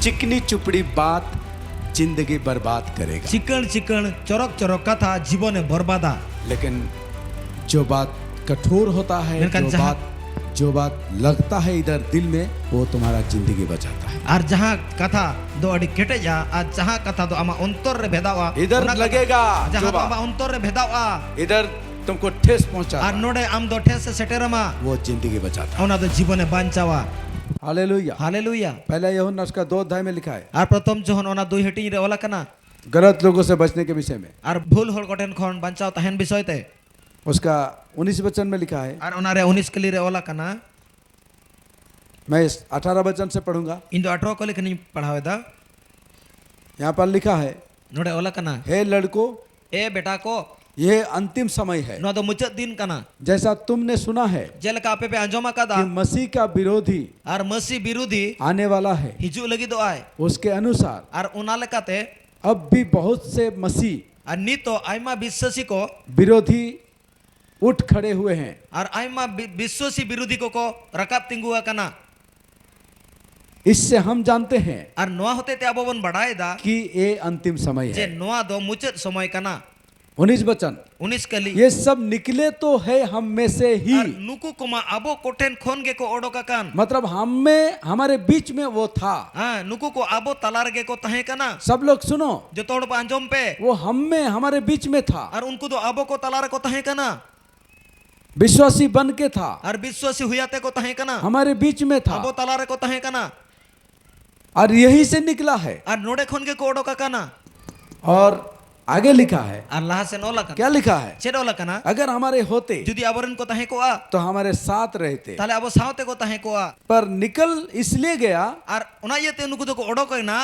चिकनी चुपड़ी बात जिंदगी बर्बाद करेगा, चिकन चिकन चरक चरक कथा जीवन बर्बादा। लेकिन जो बात कठोर होता है, जो बात लगता है इधर दिल में, वो तुम्हारा जिंदगी बचाता है। और जहाँ कथा दो अड़ी केटेजा और जहाँ कथा दो आमा अंतर रे भेदावा, इधर लगेगा जहाँ दो आमा अंतर रे भेदावा, इधर तुमको ठेस पहुंचा, और नोडे आम दो ठेस से सेटेरमा, वो जिंदगी बचाता है। उन्हें तो जीवन बांचावा। Hallelujah, hallelujah. पहला यूहन्ना उसका 2 अध्याय में लिखा है, और प्रथम जोहन ओना 2 हेटिंग रे ओला कना, गलत लोगों से बचने के विषय में। और भूल होल कोटेन खन बांचाव तहन विषय ते उसका 19 वचन में लिखा है। और ओना रे 19 के लिए ओला कना, मैं इस 18 वचन से पढ़ूंगा। इन दो 18 को लिखनी पढ़ावे दा। यहाँ पर लिखा है, नोडे ओला कना, हे लड़को, ए बेटा को, ये अंतिम समय है, नो दो मुचत दिन कना, जैसा तुमने सुना है जेलका आपे पे अंजोमा कदा, कि मसीह का विरोधी और मसीह विरोधी आने वाला है, हिजू लगी दो आए, उसके अनुसार और उना लेकाते अब भी बहुत से मसीह और नी तो आइमा विश्वासी को विरोधी उठ खड़े हुए हैं, और आइमा विश्वासी विरोधी को रकाब तिंगुआ कना। इससे हम जानते हैं और नोआ होते ते अबोबन बढ़ाए दा कि ये अंतिम समय जे है। नोआ दो मुचत समय कना। 19 वचन, 19 के लिए ये सब निकले तो है हम में से ही, और नुकु कुमा अबो कोठेन खोन गे को ओडो का कान, मतलब हम में, हमारे बीच में वो था। हाँ नुकु को अबो तलार गे को तहे कना। सब लोग सुनो, जो तोड़ पांजोम पे वो हम में, हमारे बीच में था, और उनको तो अबो को तलार को तहे कना, विश्वासी बन के था, और विश्वासी हुयाते को तहे कना, हमारे बीच में था, अबो तलार को तहे कना, और यही से निकला है। और नोडे खोन गे को ओडो का काना। और आगे लिखा है, अल्लाह से नोला कना, क्या लिखा है, चेड ओला कना, अगर हमारे होते जुदी अबरन को तहे को आ तो हमारे साथ रहते, ताले अबो सावते को तहे को आ, पर निकल इसलिए गया और उना ये ते उनको तो को ओडो कोई ना,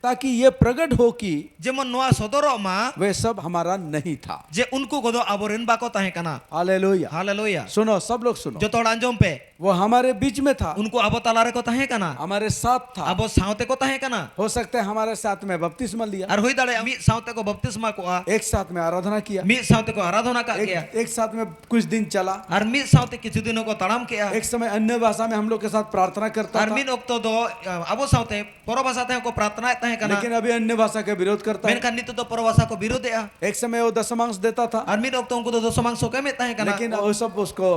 ताकि ये प्रकट हो कि जेमन नोआ सोदरो मा वे सब हमारा नहीं था। जे उनको को दो अबरन बाको तहे कना। Hallelujah, hallelujah. सुनो सब लोग सुनो, जो तोड़ अंजोम पे वो हमारे बीच में था, उनको अबो तलारे को तहे कना, हमारे साथ था। अबो सावते को तहे कना, हो सकता है हमारे साथ में बपतिस्मा लिया, और हुई दाड़े मी सावते को बपतिस्मा को आ, एक साथ में आराधना किया, मी सावते को आराधना का किया, एक साथ में कुछ दिन चला, और मी सावते किछु दिनों को तड़ाम किया, एक समय अन्य भाषा में हम लोग के साथ प्रार्थना करता और था, मीन ओक्तो दो अबो सावते परो भाषा ते को प्रार्थना तहे कना, लेकिन अभी अन्य भाषा का विरोध करता मेन है। कन्नी तो परो भाषा को विरोध है, एक समय वो दशमांश देता था, और मीन ओक्तो उनको तो दशमांश के में तहे कना, लेकिन वो सब उसको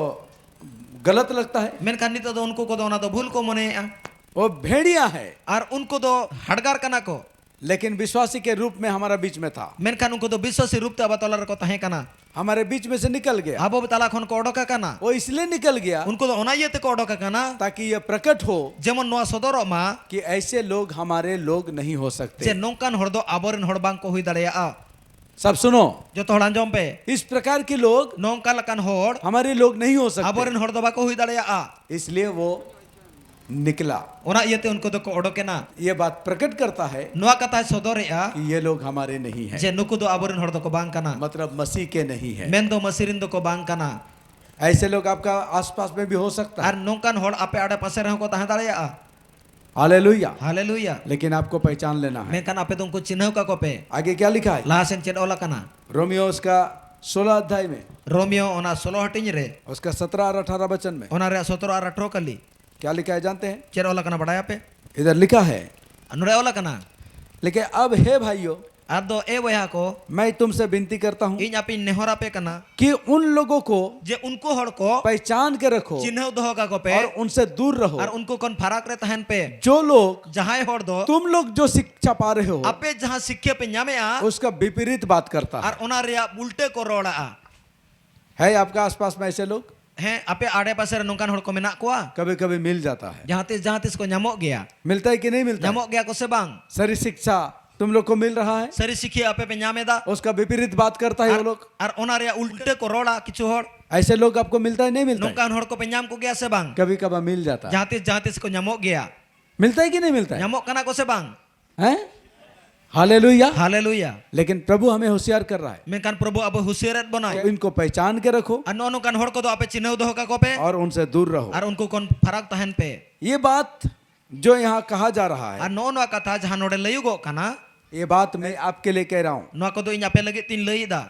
गलत लगता है। मेन कन्नी तो उनको को दो ना तो भूल को मने, वो भेड़िया है, और उनको दो हड़गार कना को, लेकिन विश्वासी के रूप में हमारा बीच में था, मेन कन उनको दो विश्वासी रूप ते अबो तलार को तहे कना, हमारे बीच में से निकल गया। अबो तला खन को ओडो का कना, वो इसलिए निकल गया उनको तो ओना ये ते को ओडो का कना, ताकि ये प्रकट हो जेमन नोआ सोदरो मा कि ऐसे लोग हमारे लोग नहीं हो जे सकते। नोंकान हड़ दो आबोरेन हड़ बांग को हुई दाड़ेया। सब सुनो, जो तो हड़ांजोम पे इस प्रकार के लोग नोंका लकान हड़ हमारे लोग नहीं हो सकते, आबोरेन हड़ दो बाको हुई दाड़ेया। इसलिए वो निकला। ओना येते उनको तो को ओडोके ना, ये बात प्रकट करता है नोआ कथा सोदोरेया कि ये लोग हमारे नहीं हैं, जे नुकु दो आबोरेन हड़ दो को बांग कना, मतलब मसीह के नहीं है। मेन दो मसीरिन दो को बांग कना, ऐसे लोग आपका आसपास में भी हो सकता है। और नोंकान हड़ आपे आड़े पासे रहो को तहे दाड़ेया। Hallelujah, hallelujah. लेकिन आपको पहचान लेना है। मेन कन आपे तुमको चिन्ह का को पे आगे क्या लिखा है, लासेन चेड ओला कना, रोमियो उसका 16 अध्याय में, रोमियो ओना 16 हटिंग रे, उसका 17 और 18 वचन में ओना रे 17 और 18 कली क्या लिखा है जानते हैं? चेड ओला कना बढ़ाया पे इधर लिखा है, अनुरे ओला कना, लेकिन अब हे भाइयों, आदो ए वया को मैं तुमसे विनती करता हूँ इन आपी नेहरा पे कना, कि उन लोगों को जे उनको हड़ को पहचान के रखो चिन्ह दो का को पे, और उनसे दूर रहो। और उनको कौन फराक रे तहन पे जो लोग, जहां हड़ दो तुम लोग जो शिक्षा पा रहे हो, आपे जहां शिक्षे पे न्यामे आ, उसका विपरीत बात करता है। और ओना रिया उल्टे को रोड़ा आ है आपका आसपास में ऐसे लोग? हैं आपे आड़े पासे रे नोंकान हड़ को मेना कोआ, कभी कभी मिल जाता है। जहां तिस को न्यामो गया, मिलता है कि नहीं मिलता है? न्यामो गया को से बांग सही शिक्षा तुम लोग को मिल रहा है, सरी शिक्षे आपे पे न्यामे दा, उसका विपरीत बात करता है वो लोग। और ओना रिया उल्टे को रोड़ा किछु हड़ ऐसे लोग आपको मिलता है नहीं मिलता है? नोंकान हड़ को पे न्याम को गया से बांग, कभी कभी मिल जाता है। जहां तिस को न्यामो गया, मिलता है कि नहीं मिलता है? न्यामो कना को से बांग। हैं? हालेलुया। हालेलुया। लेकिन प्रभु हमें होशियार कर रहा है, मेनकान प्रभु अब हुशियारत बनाए, इनको पहचान के रखो अनो कान हड़ को तो आपे चिन्ह दो का को पे, और उनसे दूर रहो। और उनको कौन फराक तहन पे, ये बात जो यहाँ कहा जा रहा है, और नो कथा जहां नोडे लयुगो कना, ये बात मैं आपके लिए कह रहा हूँ, नो को दो इन आपे लगे तीन लई दा,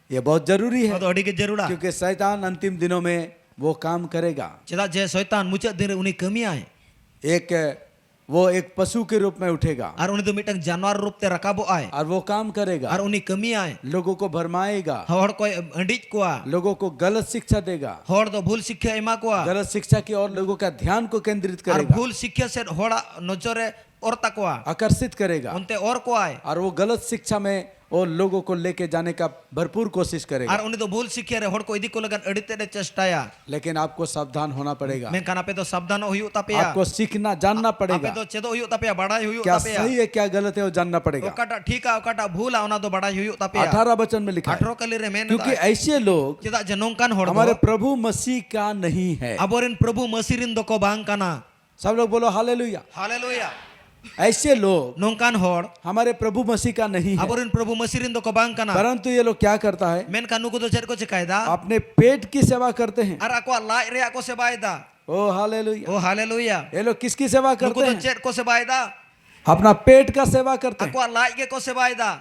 ये बहुत जरूरी है, तो अड़ी के जरूरा, क्योंकि शैतान अंतिम दिनों में वो काम करेगा। चेदा जे शैतान मुचाद दिन रे उनी कमी आए, एक वो एक पशु के रूप में उठेगा ar uni do mitang janwar rup te rakabo ai और वो काम करेगा, ar uni kami ai लोगों को भरमाएगा, hor ko andij koa लोगों को गलत शिक्षा देगा, hor do bhul शिक्षा ema koa गलत शिक्षा की और लोगों का ध्यान को केंद्रित ar करेगा, bhul शिक्षा se hora nojore or takoa आकर्षित करेगा, onte or ko ai और वो गलत शिक्षा में वो लोगों को लेके जाने का भरपूर कोशिश करेगा। ar uni do bhul शिक्षा re hor ko idi ko lagan adite de chestaya लेकिन आपको सावधान होना पड़ेगा, menkan ape do sabdan huyuk tapea आपको सीखना जानना ape पड़ेगा, do chedo huyuk tapea badai huyuk क्या tapea सही है क्या गलत है वो जानना पड़ेगा। okata ठीक है okata भूल है ona do badai huyuk tapea 18 वचन में लिखा है, 18 kali re men क्योंकि ऐसे लोग चेदा जनongkan hor हमारे do प्रभु मसीह का नहीं है। aborin prabhu masirin do ko bang kana सब लोग बोलो हालेलुया। haleluya ऐसे लोग nongkan hor हमारे प्रभु मसीह का नहीं है, aborin prabhu masirin do ko bang kana परंतु ये लोग क्या करता है, men kanu ko do cher ko chikaida अपने पेट की सेवा करते हैं। ar ako lai re ako sebaida ओ हालेलुया। oh haleluya ये लोग किसकी सेवा nuko करते do हैं, cher ko sebaida अपना पेट का सेवा करते हैं। ako lai ge ko sebaida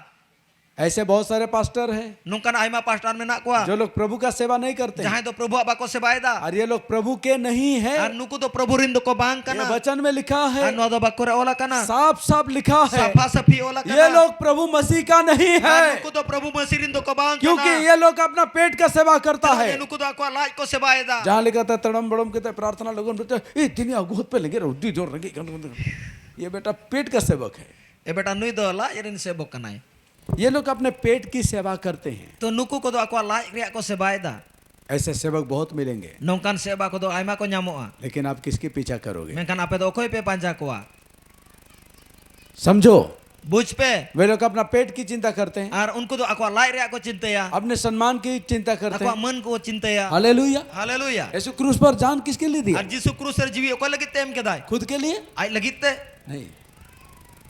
ऐसे बहुत सारे पास्टर हैं nongkan aima pastor menak ko जो लोग प्रभु का सेवा नहीं करते हैं, jahan do prabhu abako sebaida और ये लोग प्रभु के नहीं है। ar nuku do prabhu rin do ko bang ये kana वचन में लिखा है, ar no do bakore ola kana साफ साफ लिखा है, safa safi ola kana ये लोग प्रभु मसीह का नहीं है, nuku do prabhu masirin do ko bang क्योंकि kana ये लोग अपना पेट का सेवा करता है। nuku do ako lai ko sebaida जहाँ लिखा था तड़म बड़म के प्रार्थना लोगों ने दिन अगुत पे लगे रोटी जोर लगे, ये बेटा पेट का सेवक है। e beta nui do la irin sebok kanai ये लोग अपने पेट की सेवा करते हैं। to nuku ko do ako lai re ko sebaida ऐसे सेवक बहुत मिलेंगे, nongkan seba ko do aima ko nyamoa लेकिन आप किसके पीछा करोगे? menkan ape do okoi pe panja koa समझो, buj pe वे लोग अपना पेट की चिंता करते हैं, ar unku do ako lai re ko cintaya अपने सम्मान की चिंता करते ako हैं। man ko cintaya hallelujah. haleluya यीशु क्रूस पर जान किसके लिए दिया? ar jisu krus er jiwi ko lagit tem kedai खुद के लिए ai lagit te नहीं,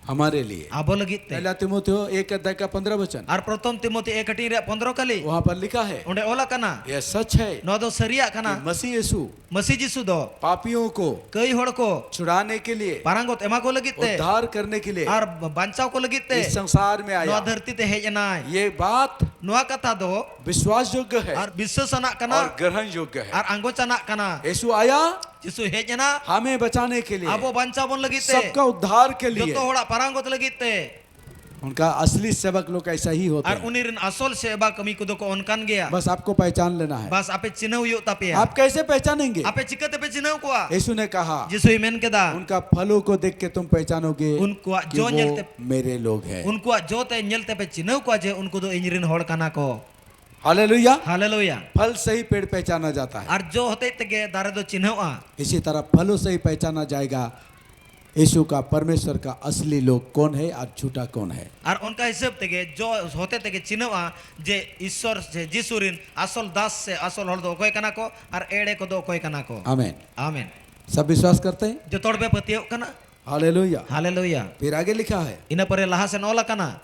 हमारे लिए। abo lagit te पहला तिमोथेयो 1 अध्याय का 15 वचन, ar prothom timoti 1 re 15 kali वहां पर लिखा है, onde ola kana यह सच है no do saria कि kana Masih Yeshu masi jisu do पापियों को kai hor ko छुड़ाने के लिए, parangot ema ko lagit te उद्धार करने के लिए ar bancao ko lagit te इस संसार में no आया। dharti te hej nai ये बात noa katha do विश्वास योग्य है ar biswasana और kana ग्रहण योग्य है। ar anggocana kana यीशु आया jisu hej na हमें बचाने के लिए, abo bancao bon lagit te सबका उद्धार के लिए। joto hora parangot lagit te उनका असली सेवक लोग ऐसा ही होता ar है। unirin asol seba kami kudo ko onkan gea बस आपको पहचान लेना है। bas ape chinau yuk tapi ya आप कैसे पहचानेंगे? ape chikate pe chinau ko यीशु ने कहा, jisu imen keda उनका फलों को देख के तुम पहचानोगे उनका कि जो वो नलते मेरे लोग हैं। unkuak jote nyelte pe chinau ko je unku do injirin hor kana ko hallelujah. haleluya फल से ही पेड़ पहचाना जाता है, ar jo hote tege dare do chinau इसी तरह फलों से ही पहचाना जाएगा यीशु का, परमेश्वर का असली लोग कौन है और झूठा कौन है। ar onka hisab tege jo hote tege chinau je ishwar je jisurin asol das se asol hor do okoi kana ko ar ede ko do okoi kana ko आमीन। amen सब विश्वास करते हैं? jo tod be patiyok kana hallelujah. haleluya फिर आगे लिखा है, ina pore laha sen ola kana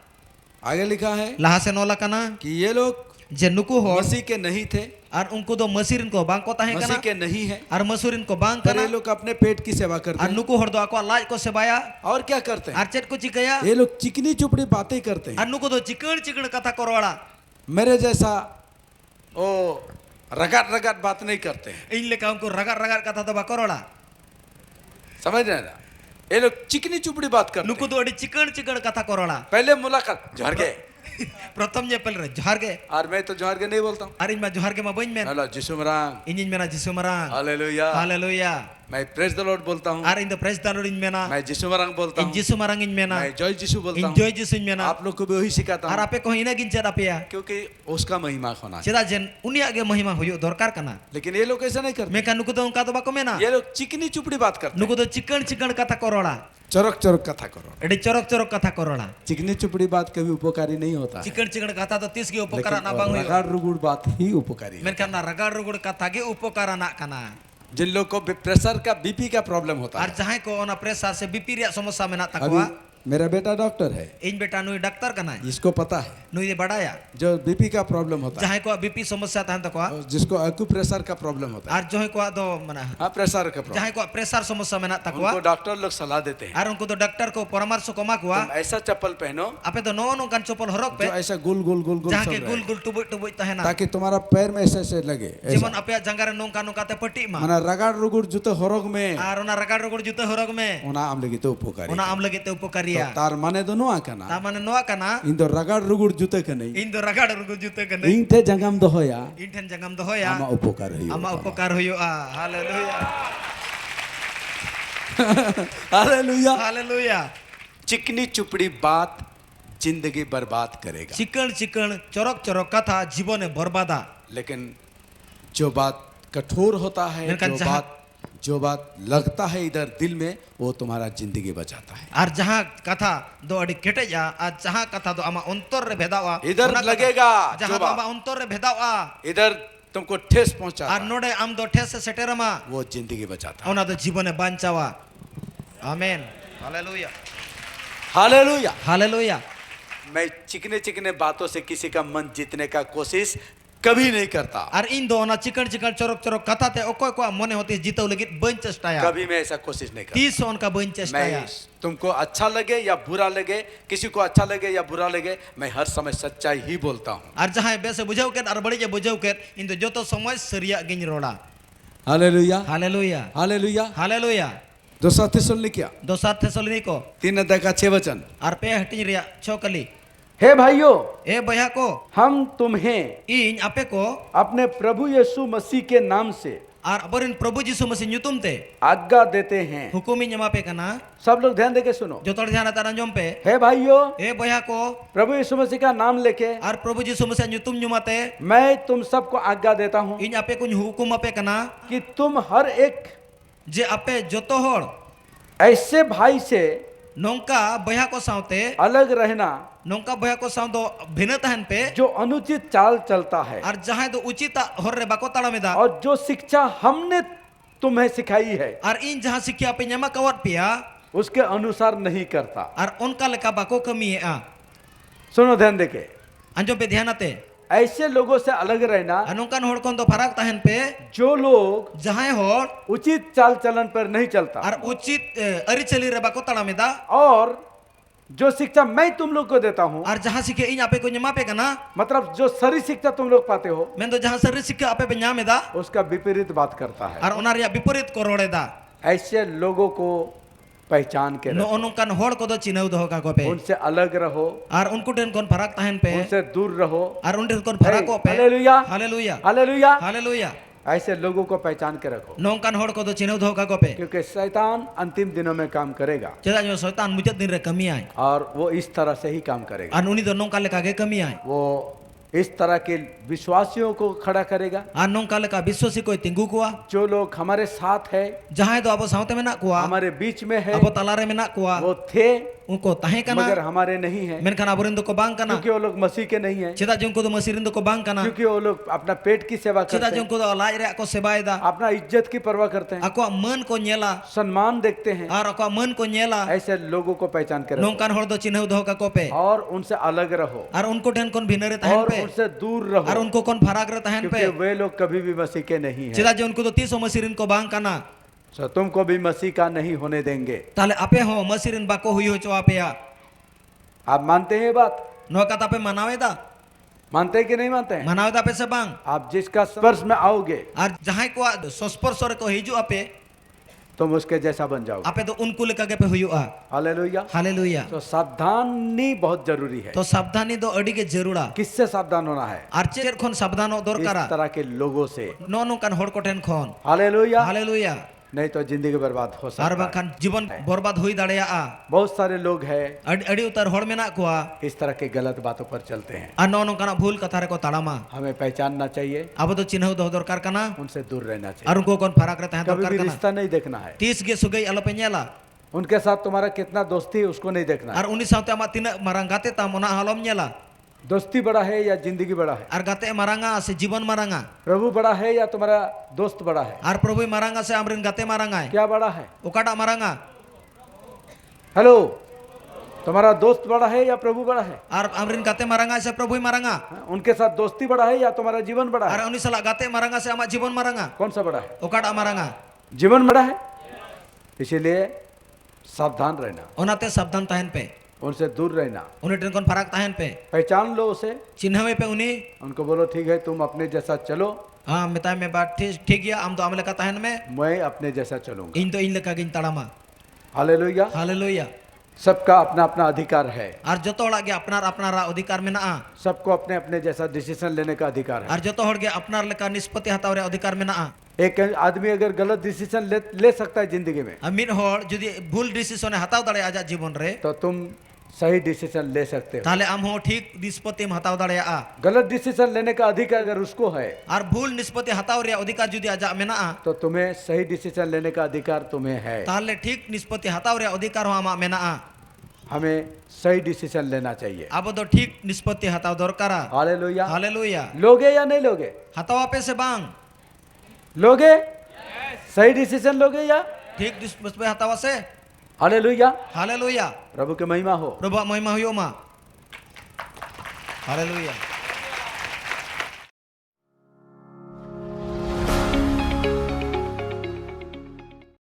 आगे लिखा है laha sen ola kana कि ये लोग je nuku hor मसीह के नहीं थे, ar unku do masirin ko bang ko tahe Masih kana के नहीं है, ar masurin ko bang पर ये kana लोग अपने पेट की सेवा करते ar हैं। nuku hor do ako lai ko sebaya और क्या करते हैं? ar chet ko chikaya ये लोग चिकनी चुपड़ी बातें करते हैं। ar nuku do chikon chikon katha korwala मेरे जैसा ओ रगड़ रगड़ बात नहीं करते हैं, in leka unku ragar ragar katha do bakorola समझ रहे हैं ना? ये लोग चिकनी चुपड़ी बात करते nuku हैं। do adi chikon chikon katha korwala पहले मुलाकात जोहर के, prothom je pel re johar ge और मैं तो जोहर के नहीं बोलता हूँ। ar in ma johar ge ma bain men hello Jisu मरांग, in mena jisu marang hallelujah. haleluya मैं प्रेज द लॉर्ड बोलता हूँ, ar in the praise the lord in mena मैं जिसु मरांग बोलता in हूँ, jisu marang in mena मैं जय जिसु बोलता in हूँ। joy jisu in mena आप लोग को भी वही सिखाता ar हूँ, ape ko ina gin chet ape ya क्योंकि उसका महिमा होना चाहिए। cheda jen unia ge mahima huyuk dorkar kana लेकिन ये लोग ऐसा नहीं करते, meka nuku do unka do bako mena ये लोग चिकनी चुपड़ी बात करते हैं। nuku do chikon chikon katha korwala चरक चरक कथा करो। edi chorok chorok katha korwala चिकनी चुपड़ी बात कभी उपकारी नहीं होता है, chikon chikon katha do tis ge upokara लेकिन na bang huyuk रगड़ रुगुड़ बात ही उपकारी है। menkan na ragar rugur katha ge upokara na kana जिन लोग को प्रेशर का बीपी का प्रॉब्लम होता ar है, jahay ko ona pressure se bp ria समस्या mena अभी takwa मेरा बेटा डॉक्टर है, इन बेटा नुई डॉक्टर कना इसको पता है। नुई दे बड़ाया जो बीपी का प्रॉब्लम होता है, जहां को बीपी समस्या तहन तको और जिसको एक्यूप्रेशर का प्रॉब्लम होता है, और जो को दो मना हाँ प्रेशर का प्रॉब्लम, जहां को प्रेशर समस्या मेना तको उनको डॉक्टर लोग सलाह देते हैं और उनको तो डॉक्टर को परामर्श को मा कुआ तुम ऐसा चप्पल पहनो आपे तो नो नो कान चप्पल हरक पे जो ऐसा गुल गुल गुल गुल जहां चल के रहा गुल है, गुल टुबुई टुबुई तहना ताकि तुम्हारा पैर में ऐसे ऐसे लगे, जेमन आपे जंगारे नोंका नोंका ते पट्टी मा माना रगड़ रुगुड़ जुते हरग में और ओना रगड़ रगड़ जुते हरक में ओना आम लगी तो उपकारी ओना आम लगे ते उपकारिया तार माने दो नोआ कना ता माने नोआ कना इन दो रगड़ रुगुड़ जुते के नहीं इन दो रगड़ रगड़ जुते कने इन थे जंगम दो होया इन ठन जंगम दो होया आमा उपकार हुई आमा उपकार होयोआ हालेलुया हालेलुया। हालेलुया चिकनी चुपड़ी बात जिंदगी बर्बाद करेगा, चिकन चिकन चरक चरक कथा जीवन बर्बादा लेकिन जो बात कठोर होता है, मेनखान जो बात लगता है इधर दिल में, वो तुम्हारा जिंदगी बचाता है। और जहां कथा दो अड़ी केटेजा और जहां कथा दो आमा अंतर रे भेदावा इधर लगेगा जहां दो आमा अंतर रे भेदावा इधर तुमको ठेस पहुंचा, और नोडे आम दो ठेस से सेटेरमा वो जिंदगी बचाता है। ओना दो जीवन बांचावा आमीन हालेलुया हालेलुया। हालेलुया मैं चिकने चिकने बातों से किसी का मन जीतने का कोशिश कभी नहीं करता, और इन दो ना चिकन चिकन चरक चरक कथा ते ओको को मने होती जीतो लगी बन चेष्टाया कभी मैं ऐसा कोशिश नहीं करता। 30 उनका बन चेष्टाया मैं तुमको अच्छा लगे या बुरा लगे, किसी को अच्छा लगे या बुरा लगे, मैं हर समय सच्चाई ही बोलता हूँ। और जहां बेसे बुझाव के और बड़ी जे बुझाव के इन दो जो तो समय सरिया गिन रोड़ा हालेलुया हालेलुया हालेलुया। हालेलुया दूसरा थिस्सलुनीकियों दोसर थेसलोनिको 3:6 और पे हटिन रिया छोकली हे भाइयों, ए बया को हम तुम्हें इन आपे को अपने प्रभु यीशु मसीह के नाम से और बरिन प्रभु जीसु मसीह न्यूतुम ते आज्ञा देते हैं। हुकुमी ञमा पे कना सब लोग ध्यान देके सुनो। जो तोड़ ध्यान तारा जोम पे हे भाइयों, ए बया को प्रभु यीशु मसीह का नाम लेके और प्रभु जीसु मसीह न्यूतुम ञमाते मैं तुम सबको आज्ञा देता हूँ इन आपे कुछ हुकुम आपे कना कि तुम हर एक जे आपे जोतो होड़ ऐसे भाई से नोंका बया को सावते अलग रहना नोंका बया को साव दो भिन्न तहन पे जो अनुचित चाल चलता है और जहां दो उचित होर रे बाको ताड़ा में दा और जो शिक्षा हमने तुम्हें सिखाई है और इन जहां सिक्किया पे ञमा कवर पिया उसके अनुसार नहीं करता। और उनका लेका बाको कमी है सुनो ध्यान देके, अंजो पे ध्यान आते ऐसे लोगों से अलग रहना अनुकान होड़ कौन तो फराक तहन पे जो लोग जहां होड़ उचित चाल चलन पर नहीं चलता और उचित अरिचली रे बाको ताड़ा में दा और जो शिक्षा मैं तुम लोग को देता हूँ, और जहां सिखे इन आपे को ञमा पे कना मतलब जो सरी शिक्षा तुम लोग पाते हो मैं तो जहां सर सिखे आपे पे ञा में दा उसका विपरीत बात करता है। और ओना रिया विपरीत को रोड़े दा ऐसे लोगों को पहचान के नो रखो, अनुकान होड़ को दो चिन्हव दो का को पे उनसे अलग रहो, और उनको टेन कौन फराक तहन पे उनसे दूर रहो। और उनके कौन फराक को पे हालेलुया हालेलुया हालेलुया। हालेलुया ऐसे लोगों को पहचान के रखो, नौकान होड़ को तो चिन्हव दो का को पे क्योंकि शैतान अंतिम दिनों में काम करेगा चला जो शैतान मुझे दिन रे कमी आए और वो इस तरह से ही काम करेगा। और उन्हीं दोनों का लेका के कमी आए वो इस तरह के विश्वासियों को खड़ा करेगा, और नौं का लेका विश्वासी कोई तिंगु कुआ जो लोग हमारे साथ है, जहां तो अब सावते में ना कुआ हमारे बीच में है, अब तलारे में ना कुआ वो थे उनको तहे कना मगर हमारे नहीं है, मेन खाना बुरिंदो को बांग कना क्योंकि वो लोग मसीह के नहीं है, चेदा जो को तो मसीरिंदो को बांग कना क्योंकि वो लोग अपना पेट की सेवा चेदा करते जो हैं, को तो लाज रे को सेवाय दा अपना इज्जत की परवाह करते हैं, अको मन को नेला सम्मान देखते हैं। और अको मन को नेला ऐसे लोगों को पहचान के रखो नौकान होड़ दो चिन्हव दो का को पे और उनसे अलग रहो और उनको टेन कौन भिनरे तहन और पे उनसे दूर और रहो, उनको कौन फराक रे तहन क्योंकि पे वे लोग कभी भी मसीह के नहीं है। चेदा जो उनको तो 30 मसीरिन को बांग कना सो तुमको भी मसीह का नहीं होने देंगे। ताले आपे हो मसीरिन बाको हुई हो चो आपे या आप मानते हैं ये बात? नौका तापे मनावे दा मानते हैं कि नहीं मानते हैं? मनावे दा पे से बांग आप जिसका स्पर्श में आओगे और जहां को सस्पर्श को हिजू आपे तुम उसके जैसा बन जाओगे। आपे तो उनको लेका के पे हुआ हालेलुया। हालेलुया तो सावधानी बहुत जरूरी है। तो सावधानी दो अड़ी के जरूरा किससे सावधान होना है? आर्चर खोन सावधान हो इस दरकारा तरह के लोगों से। नो नो कान होड़ कोटेन खोन हालेलुया। हालेलुया नहीं तो जिंदगी बर्बाद हो और सकता है। बाखान जीवन बर्बाद हुई दाड़िया आ बहुत सारे लोग हैं अड़ी उतर होड़ में ना कुआ इस तरह के गलत बातों पर चलते हैं। आ नो नो काना भूल कथा रे को ताड़ामा हमें पहचानना चाहिए, अब तो चिन्ह दो दरकार कना उनसे दूर रहना और चाहिए। उनको कौन फराक रहता है कभी दरकार भी कना रिश्ता नहीं देखना है। 30 गे सुगई अलो पेñela उनके साथ तुम्हारा कितना दोस्ती है उसको नहीं देखना है। और उन्हीं सावते आमा तीना मारांग गाते ता मोना हालम ñela दोस्ती बड़ा है या जिंदगी बड़ा है? और गाते मारांगा से जीवन मारांगा प्रभु बड़ा है या तुम्हारा दोस्त बड़ा है? और प्रभु मारांगा से अमरिन गाते मारांगा क्या बड़ा है? ओकाटा मारांगा हेलो, तुम्हारा दोस्त बड़ा है या प्रभु बड़ा है? आर अमरिन गाते मारंगा से प्रभु मारंगा उनके साथ दोस्ती बड़ा है या तुम्हारा जीवन बड़ा आर है? उनी सला गाते मारंगा से आमा जीवन मारंगा कौन सा बड़ा है? ओकाटा मारंगा जीवन बड़ा है। इसीलिए सावधान रहना, ओनाते सावधान तहन पे उनसे दूर रहना, उनी टेन कोन फरक तहन पे पहचान लो उसे, चिन्हवे पे उनी उनको बोलो ठीक है तुम अपने जैसा चलो, हाँ मिताय में बात ठीक गया आम तो आम लेका तहन में मैं अपने जैसा चलूंगा। इन तो इन लेका गिन तड़ामा हालेलुया। हालेलुया सबका अपना अपना अधिकार है, आर जतो हड़ा गे अपनार अपनार अधिकार मेना सबको अपने अपने जैसा डिसीजन लेने का अधिकार है। आर जतो हड़ गे अपनार लेका निष्पत्ति हताव रे अधिकार मेना एक आदमी अगर गलत डिसीजन ले सकता है जिंदगी में, मिन हड़ जदि भूल डिसीजन हताव दाड़े आजा जीवन रे तो तुम सही डिसीजन ले सकते हो। ताले आम हो ठीक निष्पत्ति में हताव दाड़े गलत डिसीजन लेने का अधिकार अगर उसको है आर भूल निष्पत्ति हताव रे अधिकार जदि आजा मेना तो तुम्हें सही डिसीजन लेने का अधिकार तुम्हें है। ताले ठीक निष्पत्ति हताव रे अधिकार हो आमा मेना हमें सही डिसीजन लेना चाहिए। अब तो ठीक निष्पत्ति हताव दरकारा हालेलुया। हालेलुया लोगे या नहीं लोगे? हतावा पे से बांग लोगे? सही डिसीजन लोगे या? ठीक निष्पत्ति हतावा से हालेलुया। हालेलुया प्रभु की महिमा हो। प्रभु महिमा हुयो मा हालेलुया।